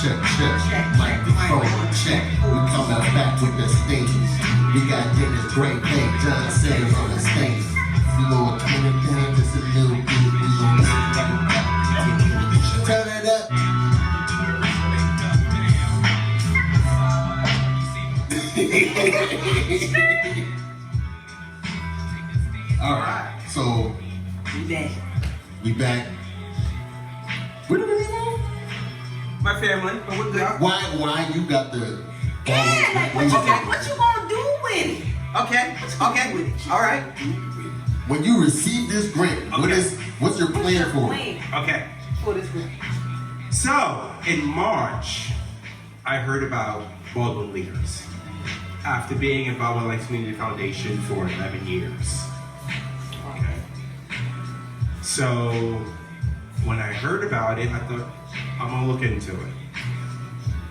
check. Microphone, check. We coming back with the stage. We got Dennis Great Day, Jonson on the stage. You know what coming down, just a little bit. Turn it up. All right, so we back. Where did we go? My family, but we're good. Why you got the? Yeah, like what you gonna do with it? Okay. All right. When you receive this grant, what's your plan for it? Okay. For this grant. So in March, I heard about Baldwin Leaders after being involved with Life Community Foundation for 11 years. Okay. So when I heard about it, I thought, I'm gonna look into it.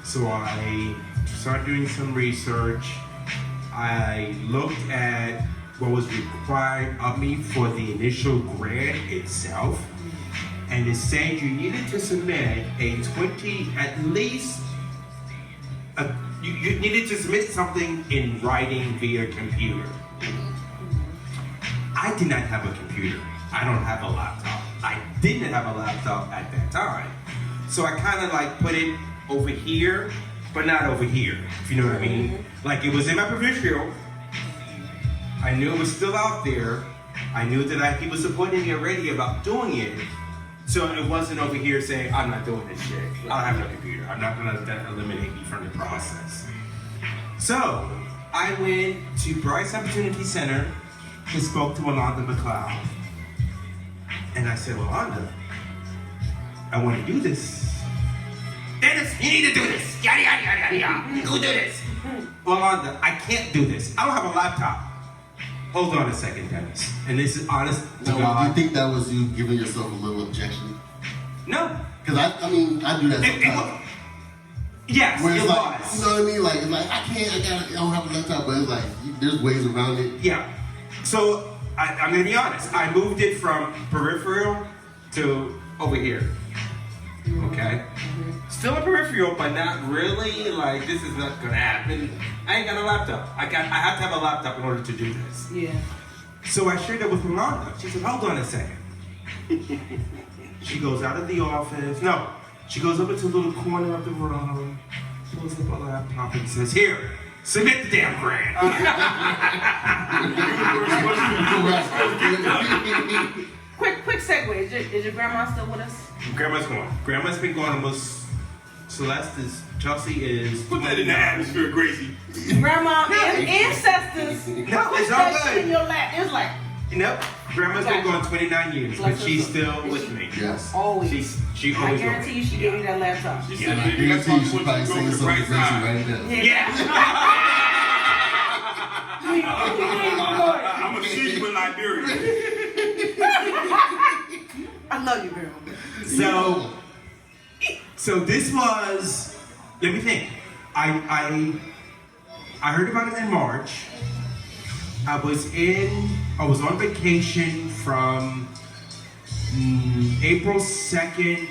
So I started doing some research. I looked at what was required of me for the initial grant itself. And it said you needed to submit you needed to submit something in writing via computer. I did not have a computer. I don't have a laptop. I didn't have a laptop at that time. So I kind of like put it over here, but not over here, if you know what I mean. Like it was in my peripheral. I knew it was still out there. I knew that he was supporting me already about doing it. So it wasn't over here saying, I'm not doing this shit. I don't have no computer. I'm not gonna let that eliminate me from the process. So I went to Bryce Opportunity Center and spoke to Alonda McLeod. And I said, Alonda, I want to do this. Dennis, you need to do this. Yada, yada, yada, yada, yada. Go do this. Alonda, I can't do this. I don't have a laptop. Hold on a second, Dennis. And this is honest to God. Do you think that was you giving yourself a little objection? No. Because I do that sometimes. Yes, where it's it like, was. You know what I mean? Like, it's like I don't have a laptop, but it's like, there's ways around it. Yeah. So, I'm going to be honest. I moved it from peripheral to over here. Okay? Still a peripheral, but not really. Like, this is not going to happen. I ain't got a laptop. I have to have a laptop in order to do this. Yeah. So I shared it with Alonda. She said, hold on a second. She goes out of the office. No. She goes over to the little corner of the room, pulls up a laptop and says, here, submit the damn grant. Quick segue. Is your grandma still with us? Grandma's gone. Grandma's been gone almost. Chelsea is. Put that in the atmosphere, Gracie. Grandma and ancestors. No, it's all good. In your lap. It was like. Nope. Grandma's been gone 29 years, but she's still with me. Yes. Always. She I always. guarantee you she gave you that laptop. She I said, baby, that's guarantee why you she we probably want you to go saying to the something right crazy side. right now. Yeah. I'm a sheep in Liberia. I love you, girl. So this was. Let me think. I heard about it in March. I was on vacation from April 2nd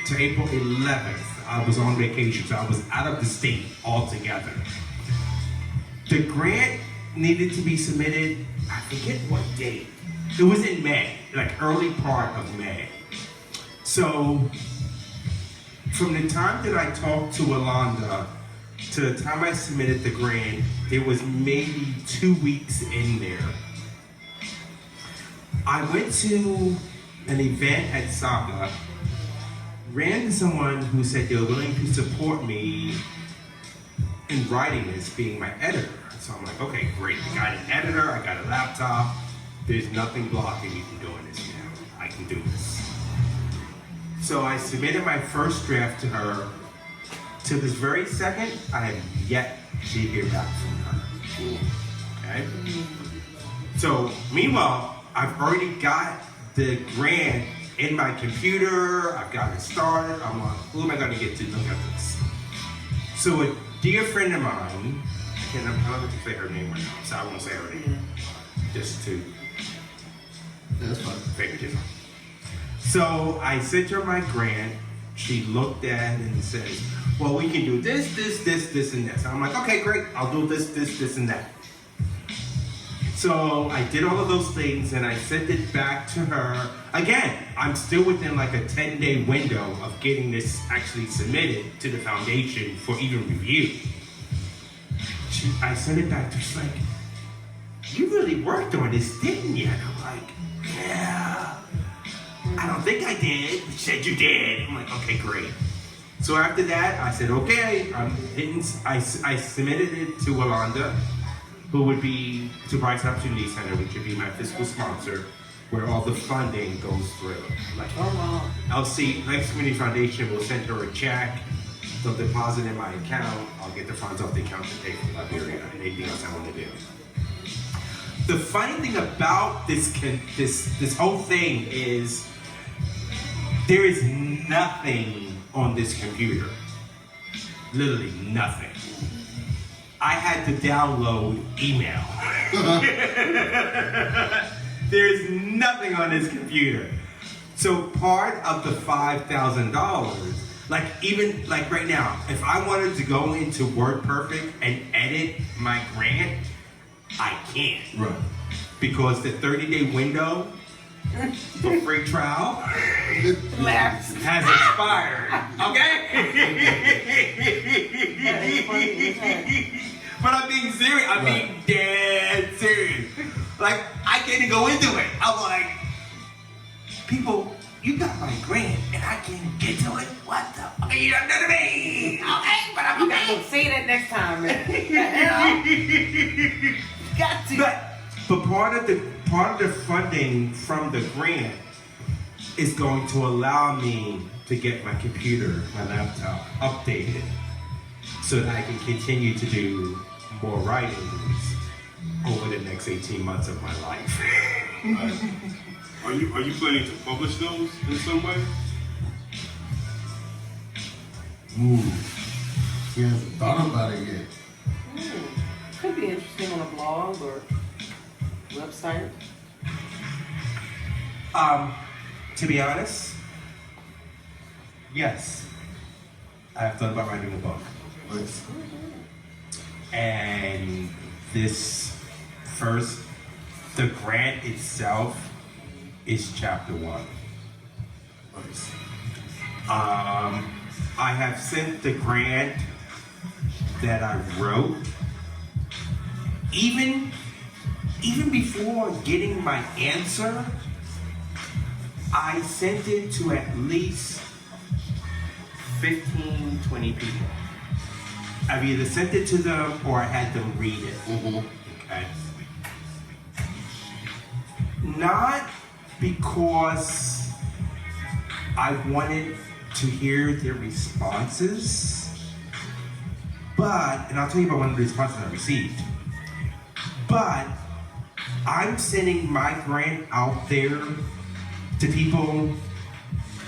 to April 11th. I was on vacation, so I was out of the state altogether. The grant needed to be submitted, I forget what date. It was in May, like early part of May. So from the time that I talked to Alonda to the time I submitted the grant, there was maybe 2 weeks in there. I went to an event at Saga, ran into someone who said they were willing to support me in writing this, being my editor. So I'm like, okay, great. I got an editor, I got a laptop. There's nothing blocking me from doing this now. I can do this. So I submitted my first draft to her. To this very second, I have yet to hear back from her. Okay? So, meanwhile, I've already got the grant in my computer. I've got it started. I'm like, who am I going to get to look at this? So, a dear friend of mine, I don't have to say her name right now, so I won't say her name. Just to That's fine. make it different. So, I sent her my grant. she looked at and says, well, we can do this, and this. I'm like, okay, great. I'll do this, and that. So I did all of those things and I sent it back to her. Again, I'm still within like a 10-day window of getting this actually submitted to the foundation for even review. I sent it back to her. She's like, you really worked on this, didn't you? And I'm like, yeah. I don't think I did. She said you did. I'm like, okay, great. So after that, I said, okay, I submitted it to Alonda, who would be to Bryce Opportunity Center, which would be my fiscal sponsor, where all the funding goes through. Like, LC, Legacy Community Foundation will send her a check, they'll deposit in my account, I'll get the funds off the account to pay for Liberia and anything else I want to do. The funny thing about this whole thing is there is nothing on this computer. Literally nothing. I had to download email. There's nothing on this computer. So part of the $5,000, even right now, if I wanted to go into WordPerfect and edit my grant, I can't. Right. Because the 30-day window for free trial has expired. Okay? But I'm being serious. I'm being dead serious. Like, I can't even go into it. I'm like, people, you got my grant and I can't get to it. What the fuck are you done to me? Okay, but I'm okay. Say that next time, man. Got to. But part of the funding from the grant is going to allow me to get my computer, my laptop, updated so that I can continue to do more writings over the next 18 months of my life. Are you planning to publish those in some way? Ooh. She hasn't thought about it yet. Could be interesting on a blog or website. To be honest, yes. I've thought about writing a book. Nice. And the grant itself is chapter 1. Nice. I have sent the grant that I wrote, even before getting my answer, I sent it to at least 15, 20 people. I've either sent it to them or I had them read it. Mm-hmm. Okay. Not because I wanted to hear their responses, and I'll tell you about one of the responses I received. But I'm sending my grant out there to people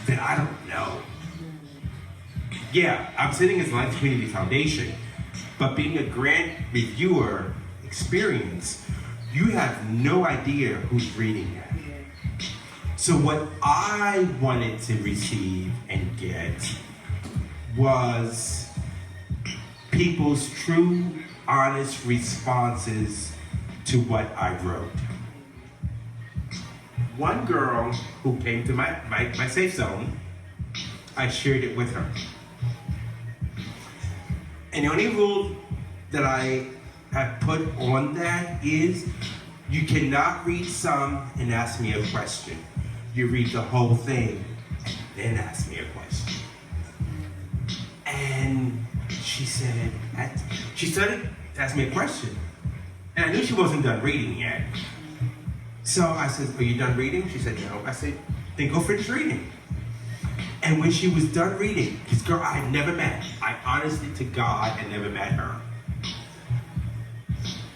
that I don't know. Yeah, I'm sitting as Life Community Foundation, but being a grant reviewer experience, you have no idea who's reading that. So what I wanted to receive and get was people's true, honest responses to what I wrote. One girl who came to my safe zone, I shared it with her. And the only rule that I have put on that is you cannot read some and ask me a question. You read the whole thing and then ask me a question. And she started to ask me a question. And I knew she wasn't done reading yet. So I said, are you done reading? She said, no. I said, then go finish reading. And when she was done reading, this girl I had never met, I honestly to God had never met her.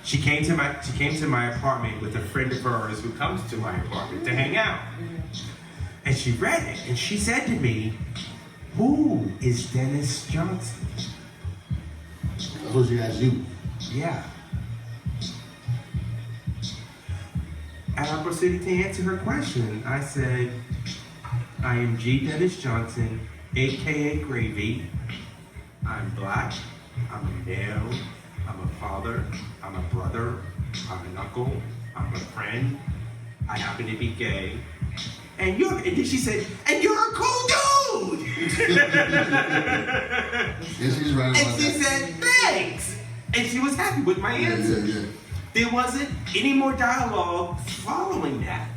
She came to my apartment with a friend of hers who comes to my apartment to hang out. And she read it, and she said to me, who is Dennis Jonson? That's what she asked you. Yeah. And I proceeded to answer her question. I said, I am G. Dennis Jonson, AKA Gravy. I'm black, I'm a male, I'm a father, I'm a brother, I'm an uncle, I'm a friend, I happen to be gay. And then she said, and you're a cool dude! Yeah, she's right And about she that. said, thanks! And she was happy with my answer. Yeah. There wasn't any more dialogue following that.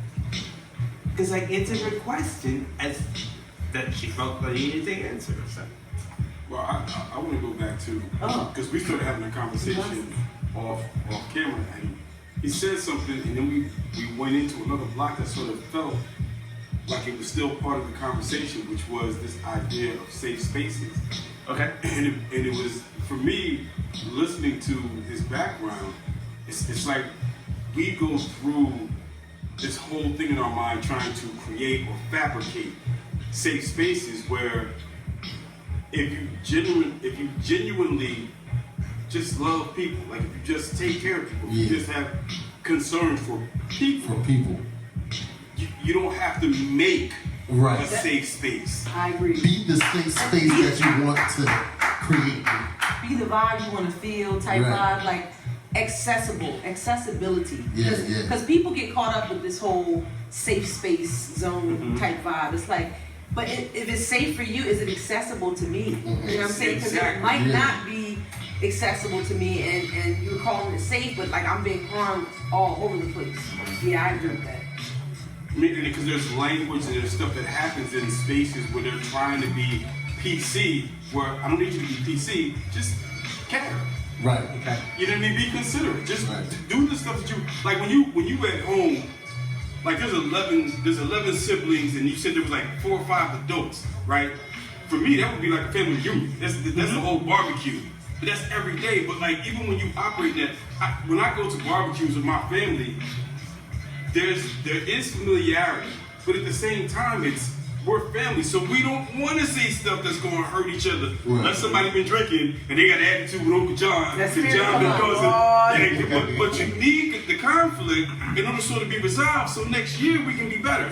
Because I answered her question as that she felt that I needed to answer. So. Well, I want to go back to, because we started having a conversation off camera, and he said something, and then we went into another block that sort of felt like it was still part of the conversation, which was this idea of safe spaces. Okay. And it was, for me, listening to his background, it's like we go through this whole thing in our mind trying to create or fabricate safe spaces where if you genuinely just love people, like if you just take care of people, if you just have concern for people, you don't have to make a safe space. I agree. Be the safe space that you want to create. Be the vibe you want to feel, type vibe, like accessibility. Because people get caught up with this whole safe space zone type vibe. It's like, but if it's safe for you, is it accessible to me? You know what I'm saying? Because it might not be accessible to me, and you're calling it safe, but like I'm being harmed all over the place. Yeah, I agree with that. I mean, because there's language and there's stuff that happens in spaces where they're trying to be PC, where I don't need you to be PC, just care. Right. Okay. You know what I mean? Be considerate. Just do the stuff that you like when you at home. Like there's 11 siblings, and you said there was like 4 or 5 adults, right? For me, that would be like a family reunion. That's the whole barbecue. But that's every day. But like even when you operate that, when I go to barbecues with my family, there is familiarity, but at the same time, we're family, so we don't want to say stuff that's going to hurt each other. Unless somebody been drinking and they got an attitude with Uncle John, and John been causing. But you need the conflict in order to sort of be resolved, so next year we can be better.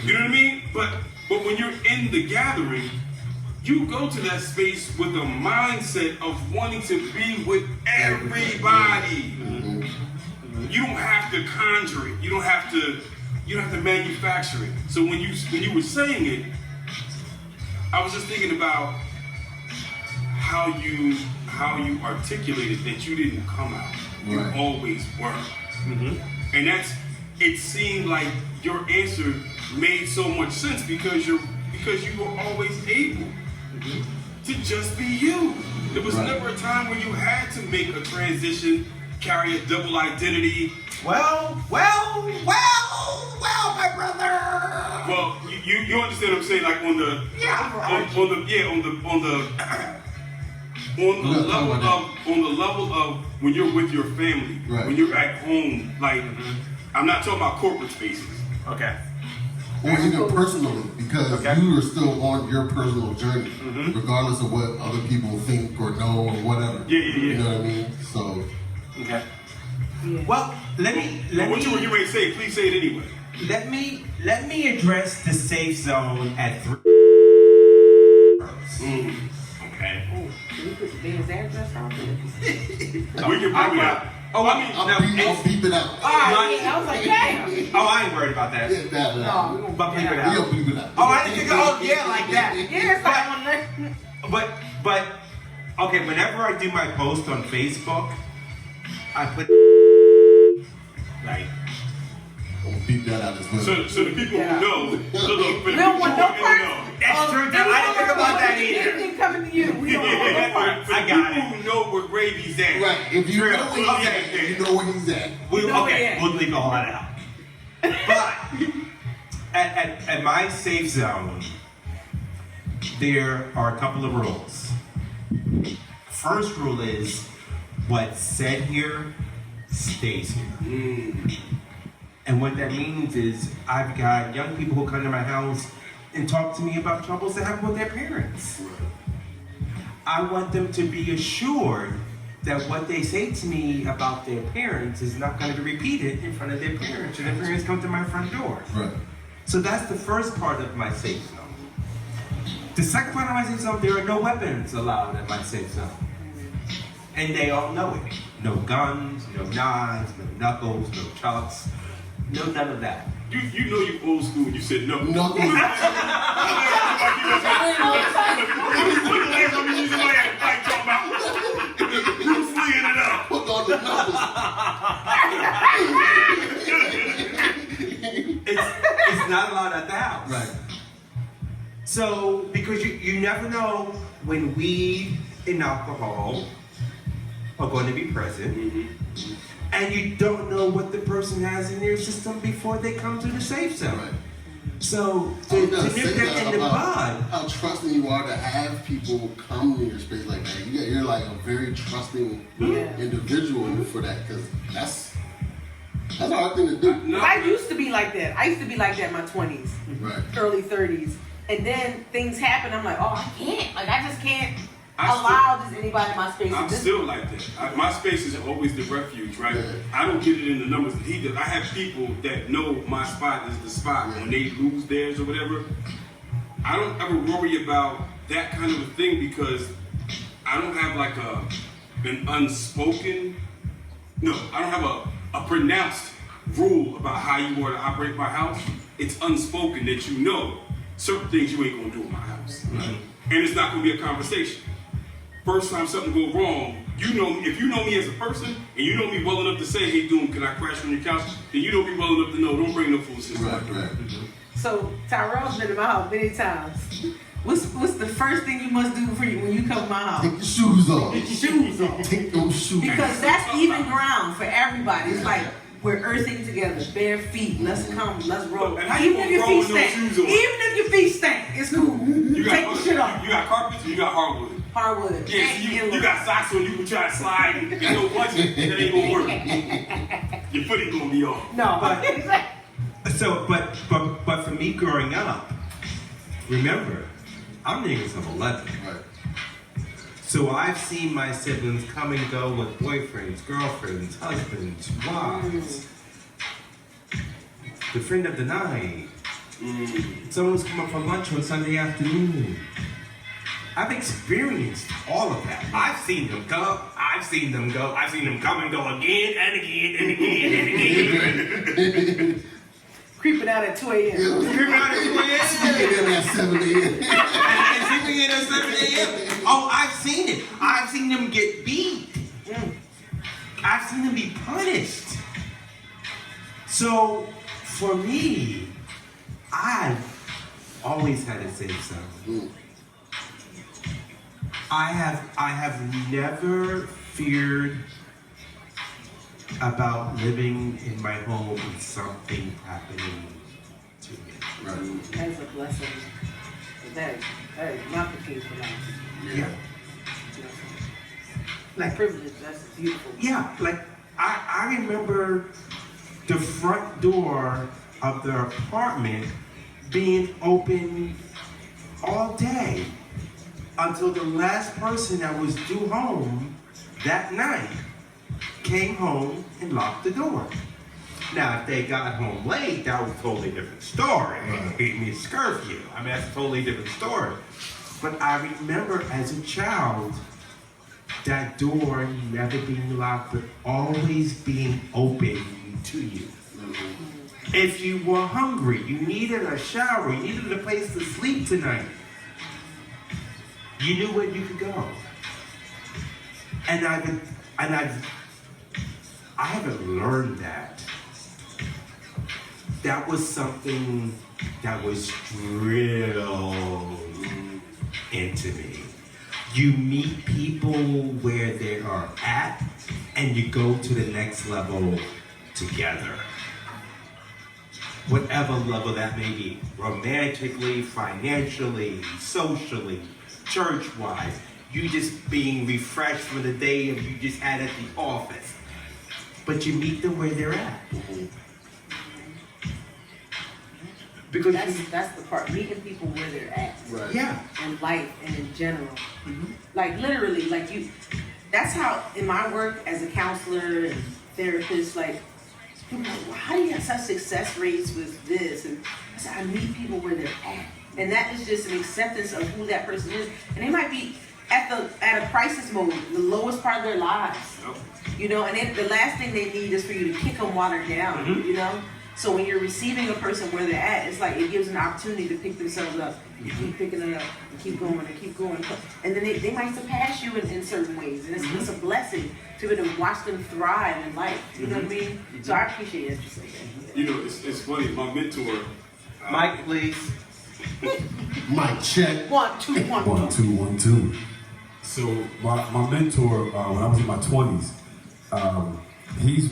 You know what I mean? But when you're in the gathering, you go to that space with a mindset of wanting to be with everybody. You don't have to conjure it. You don't have to manufacture it. So when you were saying it, I was just thinking about how you articulated that you didn't come out. You always were. And it seemed like your answer made so much sense because you were always able to just be you. There was never a time where you had to make a transition, carry a double identity. Well, my brother. Well, you understand what I'm saying? Like on the level of when you're with your family, when you're at home. Like I'm not talking about corporate spaces. Okay. Or even personally, because you are still on your personal journey, regardless of what other people think or know or whatever. You know what I mean? So. Okay. Well, let me. What you may say, please say it anyway. Let me address the safe zone at 3. Okay. Oh, can you put the man's address out there? We can bring it out. Oh, I mean, I'll beep it out. I was like, damn. Oh, I ain't worried about that. No, But bleep it out. We'll beep it out. Oh, I didn't think. Oh, yeah, like that. Yeah, it's like on there. But okay. Whenever I do my post on Facebook, I put right. We'll beep that out as well. So the people who know, We don't want no part. That's true. I didn't think about that either. Anything coming to you, we don't want no part. I got it. People who know where Gravy's at. Right. If you True. know where he's at, you know where he's at. We'll leave all that out. But at my safe zone, there are a couple of rules. First rule is what's said here stays here. And what that means is I've got young people who come to my house and talk to me about troubles that happen with their parents. I want them to be assured that what they say to me about their parents is not going to be repeated in front of their parents, or their parents come to my front door. Right. So that's the first part of my safe zone. The second part of my safe zone, there are no weapons allowed in my safe zone. And they all know it. No guns, no knives, no knuckles, no chucks, no none of that. You know you old school when you said no. No. When the last time you used somebody had a fight talking about Bruce Lee it up? Put on the knuckles. It's not allowed at the house. Right. So, because you never know when weed and alcohol are going to be present, and you don't know what the person has in their system before they come to the safe zone. Right. So, I was to gonna say nip that in the bud. how trusting you are to have people come to your space like that. You're like a very trusting individual for that, because that's a hard thing to do. No. I used to be like that. I used to be like that in my 20s, Right. early 30s. And then things happen. I'm like, oh, I can't. Like, I just can't I allow just anybody in my space. I'm to just, still like that. My space is always the refuge, right? Yeah. I don't get it in the numbers that he does. I have people that know my spot is the spot. When they lose theirs or whatever, I don't ever worry about that kind of a thing, because I don't have like an unspoken, no, I don't have a pronounced rule about how you want to operate my house. It's unspoken that you know certain things you ain't gonna do in my house. Right? And it's not gonna be a conversation. First time something go wrong, you know me. If you know me as a person, and you know me well enough to say, "Hey, Doom, can I crash on your couch?" Then you know me well enough to know, don't bring no foolishness. Right. So Tyrell's been in my house many times. What's the first thing you must do for you when you come to my house? Take your shoes off. Get your shoes on. Take those shoes. Because that's even ground for everybody. It's like we're earthing together, bare feet. Let's come, let's roll. And how you Even if gonna your roll feet with no stink, shoes on? even if your feet stink, it's cool. You Take the shit off. You got carpets and you got hardwood. Hardwood. Yeah, so you got socks on, you can try to slide and get no budget, and that ain't gonna work. Your foot ain't gonna be off. No, So, but for me growing up, remember, I'm niggas of 11. Right. So I've seen my siblings come and go with boyfriends, girlfriends, husbands, wives. The friend of the night. Someone's come up for lunch on Sunday afternoon. I've experienced all of that. I've seen them come, I've seen them go, I've seen them come and go again and again and again and again. creeping out at 2 a.m. Creeping out at 2 a.m. Sleeping in at 7 a.m. And sleeping in at 7 a.m. Oh, I've seen it. I've seen them get beat. I've seen them be punished. So, for me, I've always had a safe zone. I have never feared about living in my home and something happening to me. Right. That's a blessing. That is not the case for life. Yeah. Like privilege, that's beautiful. Yeah, like I remember the front door of the apartment being open all day until the last person that was due home that night came home and locked the door. Now, if they got home late, that was a totally different story. It means curfew. I mean, that's a totally different story. But I remember as a child, that door never being locked, but always being open to you. If you were hungry, you needed a shower, you needed a place to sleep tonight, you knew where you could go. And I haven't learned that. That was something that was drilled into me. You meet people where they are at, and you go to the next level together. Whatever level that may be, romantically, financially, socially, church-wise, you just being refreshed from the day of you just had at the office. But you meet them where they're at. Because that's the part, meeting people where they're at. Right. yeah. In life and in general. Like literally, like that's how in my work as a counselor and therapist, like people are like, well, how do you have such success rates with this? And I said, I meet people where they're at. And that is just an acceptance of who that person is. And they might be at a crisis moment, the lowest part of their lives. You know, and the last thing they need is for you to kick them while they're down, you know? So when you're receiving a person where they're at, it's like it gives an opportunity to pick themselves up. You keep picking it up, and keep going, and keep going. And then they might surpass you in certain ways. And it's a blessing to be able to watch them thrive in life. You know what I mean? So I appreciate it. Just like that. You know, it's funny. My mentor, Mike, please. Mic check. 1, 2, 1, 1, 2, 1, 2. So my mentor, when I was in my 20s, he's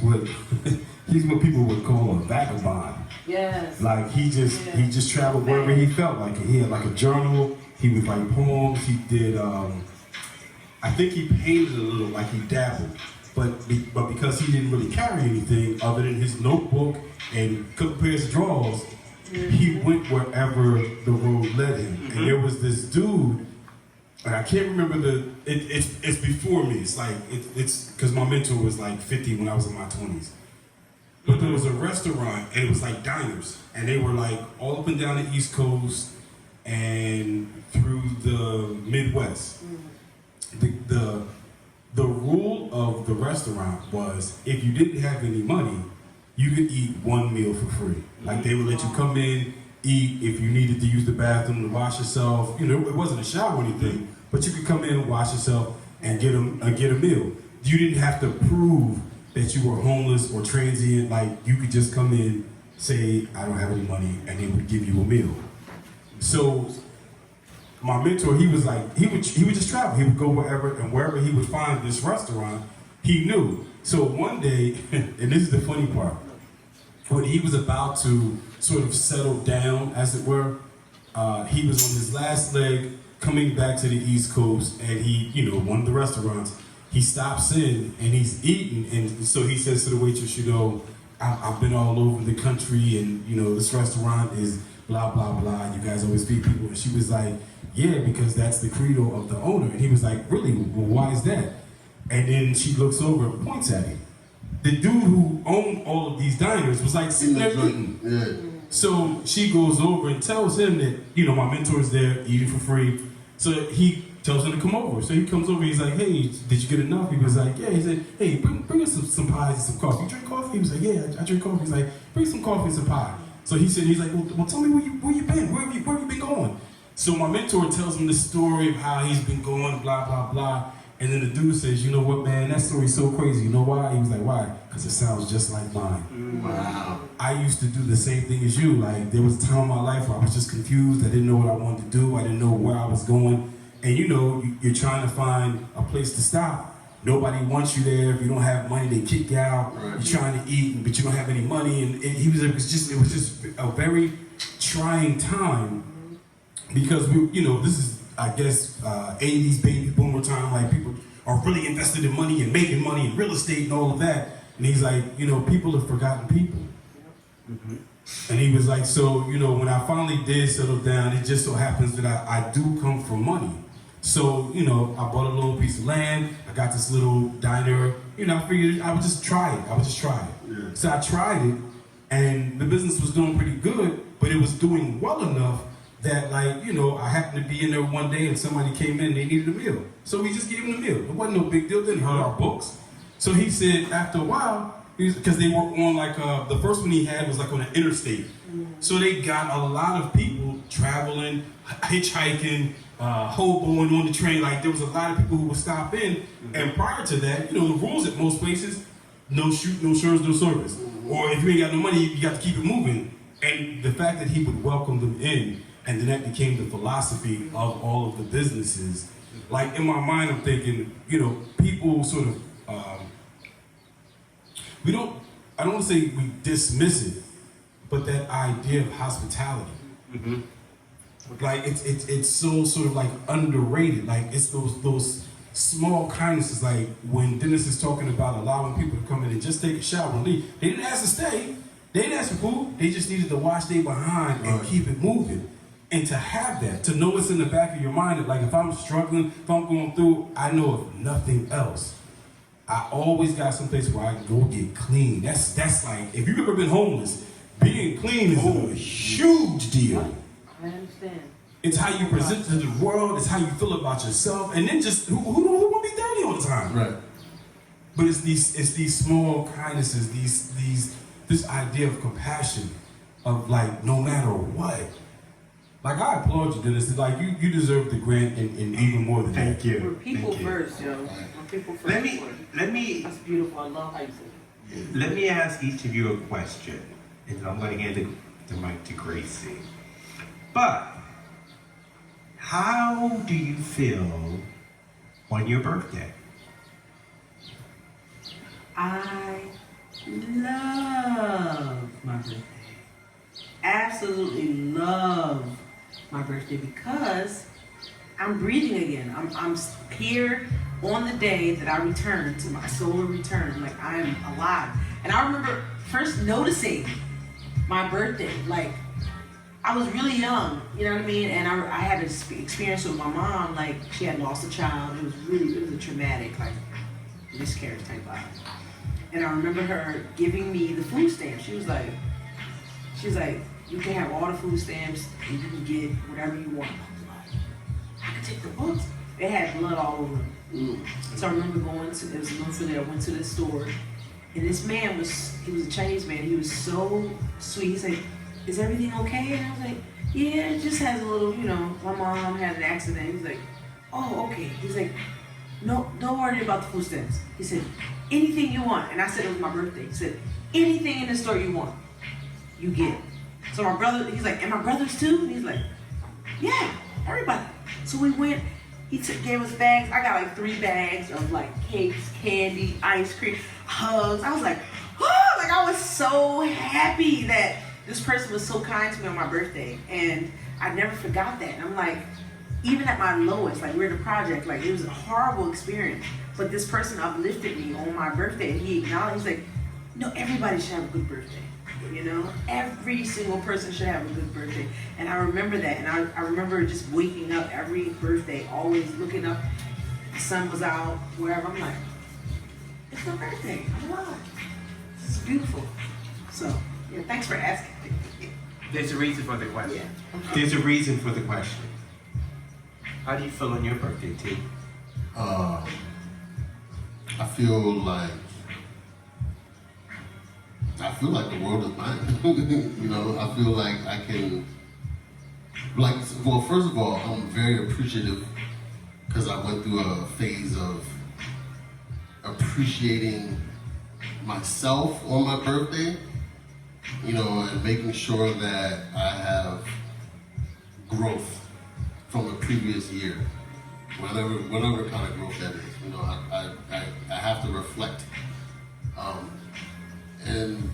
what people would call a vagabond. Yes. Like he just traveled wherever he felt like it. He had like a journal. He would write poems. He did. I think he painted a little, like he dabbled. But because he didn't really carry anything other than his notebook and a couple pairs of drawers, he went wherever the road led him. And there was this dude, and I can't remember it's before me. It's like it's because my mentor was like 50 when I was in my 20s. But there was a restaurant, and it was like diners, and they were like all up and down the East Coast and through the Midwest. The rule of the restaurant was if you didn't have any money, you could eat one meal for free. Like they would let you come in, eat. If you needed to use the bathroom to wash yourself, you know, it wasn't a shower or anything, but you could come in and wash yourself and get a meal. You didn't have to prove that you were homeless or transient. Like you could just come in, say, I don't have any money, and they would give you a meal. So my mentor, he was like, he would just travel. He would go wherever, and wherever he would find this restaurant, he knew. So one day, and this is the funny part, when he was about to sort of settle down, as it were, he was on his last leg coming back to the East Coast, and he, you know, one of the restaurants, he stops in and he's eating, and so he says to the waitress, you know, I've been all over the country, and you know, this restaurant is blah, blah, blah, you guys always feed people. And she was like, yeah, because that's the credo of the owner. And he was like, really? Well, why is that? And then she looks over and points at him. The dude who owned all of these diners was like sitting there eating. Yeah. So she goes over and tells him that, you know, my mentor's there eating for free. So he tells him to come over. So he comes over, he's like, hey, did you get enough? He was like, yeah. He said, hey, bring us some pies and some coffee. You drink coffee? He was like, yeah, I drink coffee. He's like, bring some coffee and some pie. So he's like, well, tell me where you been? Where have you been going? So my mentor tells him the story of how he's been going, blah, blah, blah. And then the dude says, you know what, man, that story's so crazy. You know why? He was like, why? Because it sounds just like mine. Wow. I used to do the same thing as you. Like, there was a time in my life where I was just confused. I didn't know what I wanted to do. I didn't know where I was going. And you know, you're trying to find a place to stop. Nobody wants you there. If you don't have money, they kick you out. Right. You're trying to eat, but you don't have any money. And it was just a very trying time. Because this is, I guess, 80s baby boomer time. Like people are really invested in money and making money and real estate and all of that. And he's like, you know, people have forgotten people. Mm-hmm. And he was like, so, you know, when I finally did settle down, it just so happens that I do come from money. So, you know, I bought a little piece of land. I got this little diner. You know, I figured I would just try it. Yeah. So I tried it, and the business was doing pretty good, but it was doing well enough that, like, you know, I happened to be in there one day and somebody came in and they needed a meal. So we just gave them the meal. It wasn't no big deal. They didn't hurt our books. So he said after a while, because they were on like, the first one he had was like on an interstate. So they got a lot of people traveling, hitchhiking, hoboing on the train. Like there was a lot of people who would stop in. And prior to that, you know, the rules at most places, no shoot, no insurance, no service. Or if you ain't got no money, you got to keep it moving. And the fact that he would welcome them in, and then that became the philosophy of all of the businesses. Like in my mind, I'm thinking, you know, people sort of, I don't want to say we dismiss it, but that idea of hospitality. Mm-hmm. Like it's so sort of like underrated. Like it's those small kindnesses. Like when Dennis is talking about allowing people to come in and just take a shower and leave. They didn't ask to stay. They didn't ask for food. They just needed to wash their behind and keep it moving. And to have that, to know what's in the back of your mind, that like if I'm struggling, if I'm going through, I know if nothing else, I always got some place where I can go get clean. That's like, if you've ever been homeless, being clean is a huge deal. I understand. It's how you present to the world. It's how you feel about yourself. And then just who want to be dirty all the time? Right. But it's these small kindnesses, this idea of compassion, of like no matter what. Like I applaud you, Dennis. Like you deserve the grant and even more than that. Thank you. We're people Thank you. first, yo. We're people first. Let me That's beautiful. I love how you say it. Let me ask each of you a question, and I'm going to hand the mic to Gracie. But how do you feel on your birthday? I love my birthday. Absolutely love my birthday because I'm breathing again. I'm here on the day that I return to my solar return. Like I'm alive. And I remember first noticing my birthday. Like I was really young, you know what I mean? And I had an experience with my mom. Like she had lost a child. It was a traumatic, like miscarriage type vibe. And I remember her giving me the food stamps. She was like, you can have all the food stamps and you can get whatever you want. I could take the books. It had blood all over them. So I remember it was a month ago, I went to this store and this man he was a Chinese man. He was so sweet. He's like, is everything okay? And I was like, yeah, it just has a little, my mom had an accident. He's like, oh, okay. He's like, no, don't worry about the food stamps. He said, anything you want. And I said it was my birthday. He said, anything in the store you want, you get it. So my brother, he's like, and my brothers too? And he's like, yeah, everybody. So we went, he gave us bags. I got like 3 bags of like cakes, candy, ice cream, hugs. I was like, oh, like I was so happy that this person was so kind to me on my birthday. And I never forgot that. And I'm like, even at my lowest, like we're in a project, like it was a horrible experience. But this person uplifted me on my birthday and he acknowledged, like, no, everybody should have a good birthday. Every single person should have a good birthday. And I remember that. And I remember just waking up every birthday, always looking up, the sun was out, wherever. I'm like, it's my birthday. I'm alive. This is beautiful. So, yeah, thanks for asking. There's a reason for the question. Yeah. There's a reason for the question. How do you feel on your birthday, T? I feel like the world is mine. I feel like I can, well, first of all, I'm very appreciative because I went through a phase of appreciating myself on my birthday, and making sure that I have growth from the previous year, whatever kind of growth that is. I have to reflect. And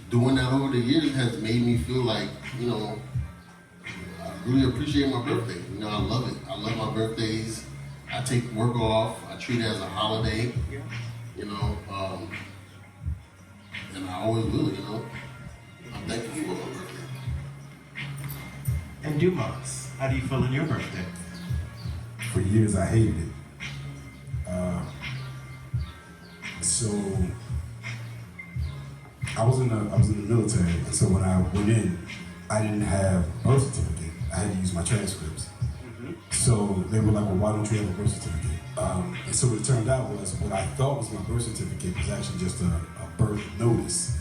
doing that over the years has made me feel like, I really appreciate my birthday. I love it. I love my birthdays. I take work off. I treat it as a holiday. And I always will, I'm thankful for my birthday. And Dumas, how do you feel on your birthday? For years I hated it. So I was in the military, and so when I went in, I didn't have a birth certificate. I had to use my transcripts. So they were like, well, why don't you have a birth certificate? And so what it turned out was what I thought was my birth certificate was actually just a birth notice.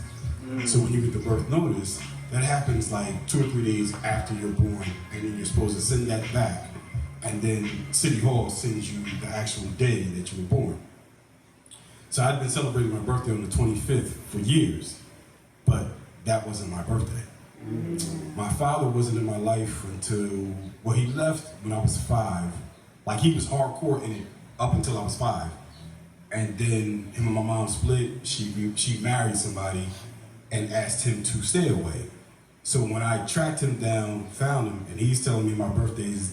So when you get the birth notice, that happens like 2 or 3 days after you're born, and then you're supposed to send that back, and then City Hall sends you the actual day that you were born. So I'd been celebrating my birthday on the 25th for years, but that wasn't my birthday. My father wasn't in my life until, well, he left when I was 5. Like, he was hardcore in it up until I was 5. And then him and my mom split. She married somebody and asked him to stay away. So when I tracked him down, found him, and he's telling me my birthday is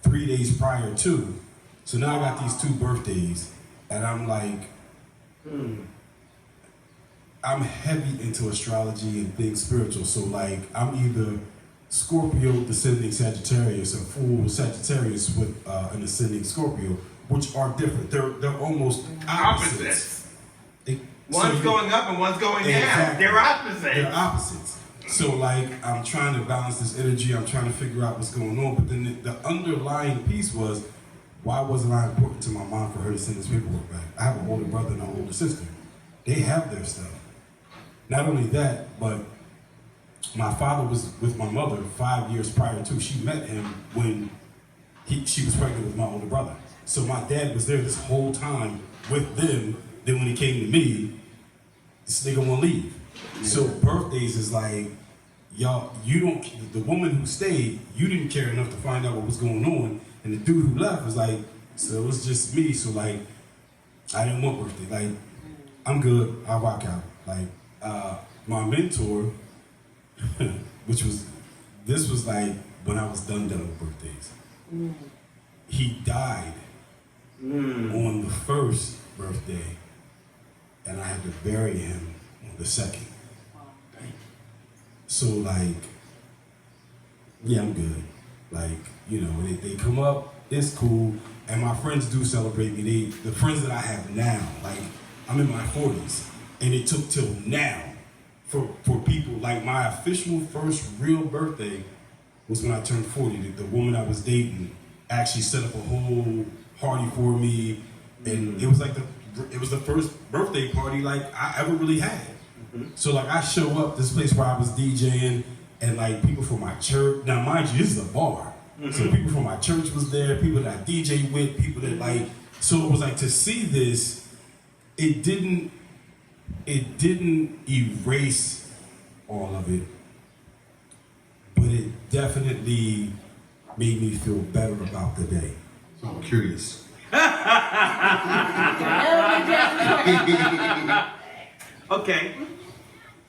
3 days prior to. So now I got these 2 birthdays, and I'm like, I'm heavy into astrology and things spiritual. So like, I'm either Scorpio descending Sagittarius or full Sagittarius with an ascending Scorpio, which are different. They're almost opposites. One's going up and one's going down. Exactly. They're opposites. They're opposites. So like I'm trying to balance this energy, I'm trying to figure out what's going on, but then the underlying piece was, why wasn't I important to my mom for her to send this paperwork back? I have an older brother and an older sister. They have their stuff. Not only that, but my father was with my mother 5 years prior to. She met him when she was pregnant with my older brother. So my dad was there this whole time with them. Then when he came to me, this nigga won't leave. So birthdays is like, y'all, the woman who stayed, you didn't care enough to find out what was going on. And the dude who left was like, so it was just me. So like, I didn't want birthday. Like, I'm good, I'll rock out. Like, my mentor, this was like when I was done with birthdays. He died on the first birthday, and I had to bury him on the second. So like, yeah, I'm good. Like, you know, they come up, it's cool, and my friends do celebrate me. The friends that I have now, like, I'm in my 40s, and it took till now for people, like my official first real birthday was when I turned 40. The woman I was dating actually set up a whole party for me, and it was like it was the first birthday party like I ever really had. So like I show up this place where I was DJing, and like people from my church. Now mind you, this is a bar, so people from my church was there, people that I DJ with, people that like. So it was like to see this. It didn't erase all of it, but it definitely made me feel better about the day. So I'm curious. Okay.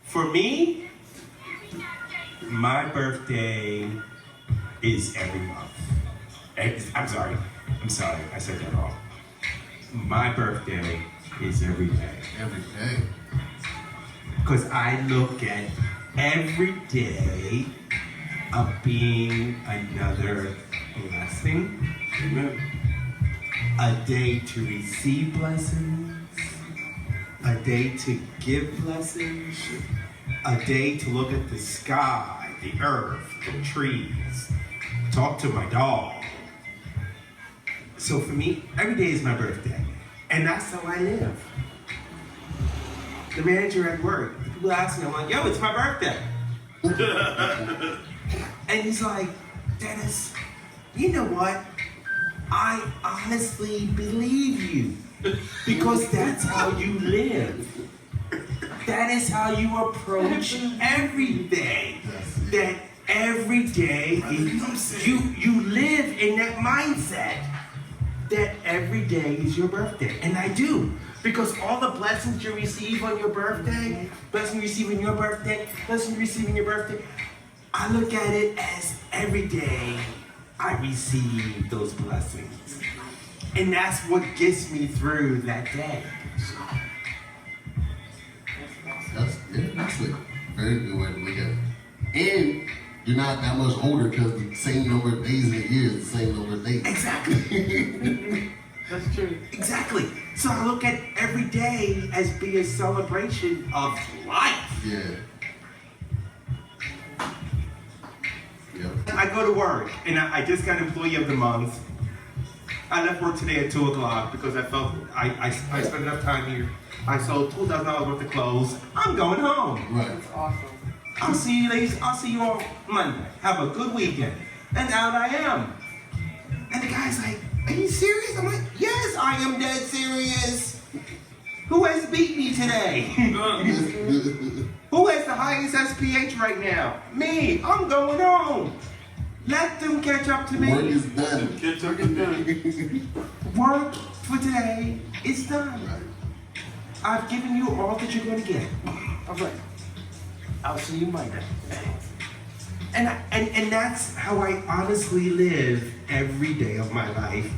For me, my birthday is every month. I'm sorry, I said that wrong. My birthday is every day. Every day. Because I look at every day of being another blessing. Amen. A day to receive blessings. A day to give blessings. A day to look at the sky, the earth, the trees. Talk to my dog. So for me, every day is my birthday. And that's how I live. The manager at work, the people ask me, I'm like, yo, it's my birthday. And he's like, Dennis, you know what? I honestly believe you. Because that's how you live. That is how you approach every day. That every day you live in that mindset that every day is your birthday. And I do. Because all the blessings you receive on your birthday, blessings you receive on your birthday, blessings you receive on your birthday, I look at it as every day I receive those blessings. And that's what gets me through that day. That's a very good way to look at it. And you're not that much older because the same number of days in a year is the same number of days. Exactly. That's true. Exactly. So I look at every day as being a celebration of life. Yeah. Yep. I go to work, and I just got Employee of the Month. I left work today at 2 o'clock because I felt I spent enough time here. I sold $2,000 worth of clothes. I'm going home. Right. That's awesome. I'll see you ladies. I'll see you on Monday. Have a good weekend. And out I am. And the guy's like, are you serious? I'm like, yes, I am dead serious. Who has beat me today? Who has the highest SPH right now? Me. I'm going home. Let them catch up to me. Work is done. Get took it done. Work for today is done. Right. I've given you all that you're going to get. All right. I'll see you Monday. And that's how I honestly live every day of my life,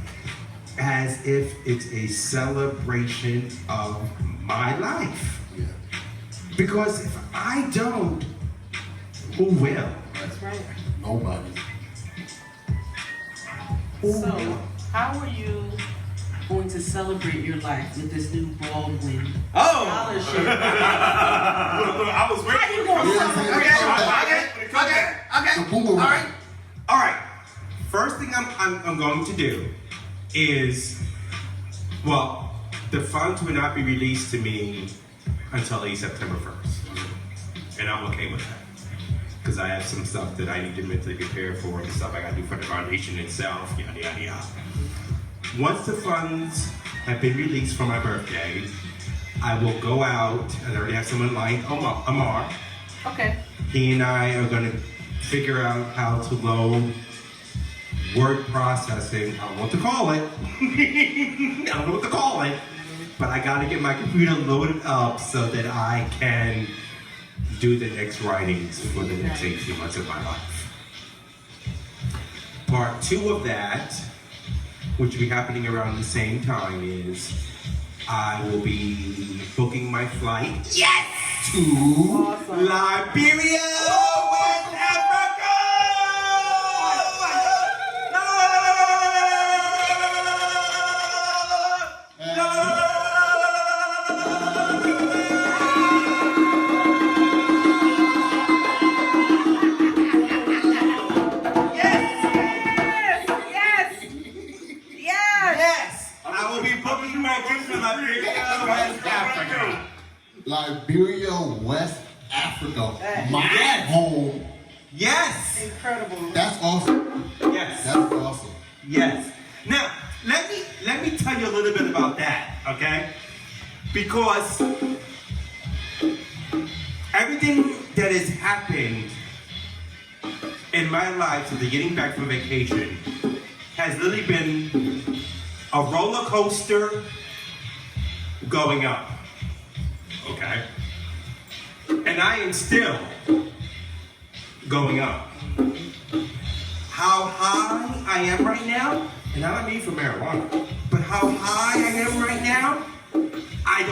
as if it's a celebration of my life. Yeah. Because if I don't, who will? That's right. Nobody. Who So, will? how are you going to celebrate your life with this new Baldwin Oh! scholarship? Look, I was How you waiting. gonna Yeah, celebrate? The boomerang. All right. First thing I'm going to do is, well, the funds will not be released to me until at least September 1st. And I'm okay with that. Because I have some stuff that I need to mentally prepare for and stuff I got to do for the foundation itself, yada, yada, yada. Once the funds have been released for my birthday, I will go out, and I already have someone lined, Amar. Okay. He and I are going to figure out how to load word processing. I don't know what to call it. I don't know what to call it. But I got to get my computer loaded up so that I can do the next writings for the next 18 months of my life. Part 2 of that, which will be happening around the same time, is I will be booking my flight. Yes! To Awesome. Liberia, West Africa! Yes! I will be booking my trip to Liberia, West Africa. Liberia, West Africa. My Yes. home. Yes! Incredible. That's awesome. Yes. That's awesome. Yes. Now, let me tell you a little bit about that, okay? Because everything that has happened in my life since getting back from vacation has literally been a roller coaster going up, okay? And I am still going up. How high I am right now, and I don't mean for marijuana, but how high I am right now, I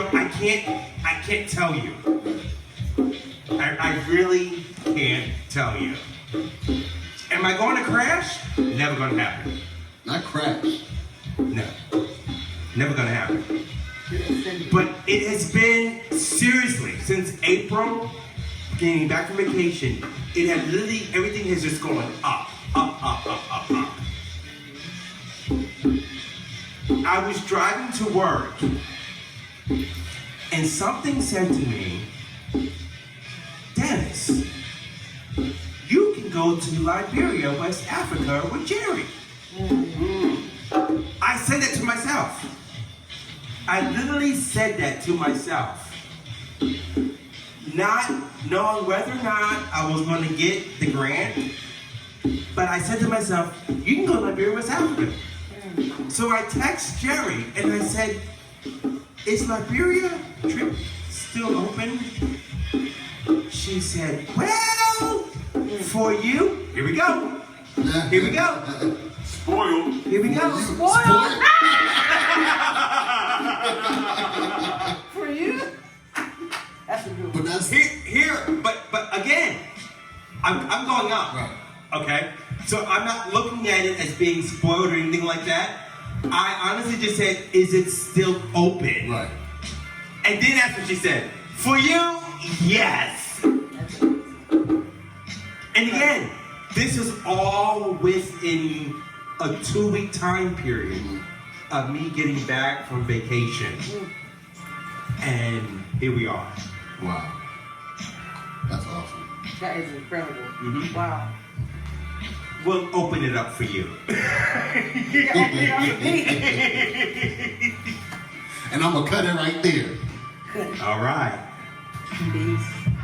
can't tell you. I really can't tell you. Am I going to crash? Never going to happen. Not crash. No. Never going to happen. But it has been, seriously, since April, getting back from vacation, it had literally, everything has just gone up, up, up, up, up, up. I was driving to work, and something said to me, Dennis, you can go to Liberia, West Africa with Jerry. I said that to myself. I literally said that to myself. Not knowing whether or not I was going to get the grant, but I said to myself, you can go to Liberia, West Africa. So I text Jerry and I said, is Liberia trip still open? She said, well, for you, here we go. Here we go. Spoiled. Here we go. Spoiled. For you? That's a good one. But that's But again, I'm going up. right. Okay? So I'm not looking at it as being spoiled or anything like that. I honestly just said, is it still open? Right. And then that's what she said. For you, yes. And again, this is all within a 2-week time period of me getting back from vacation. And here we are. Wow. That's awesome. That is incredible. Mhm. Wow. We'll open it up for you. And I'm gonna cut it right there. All right. Peace.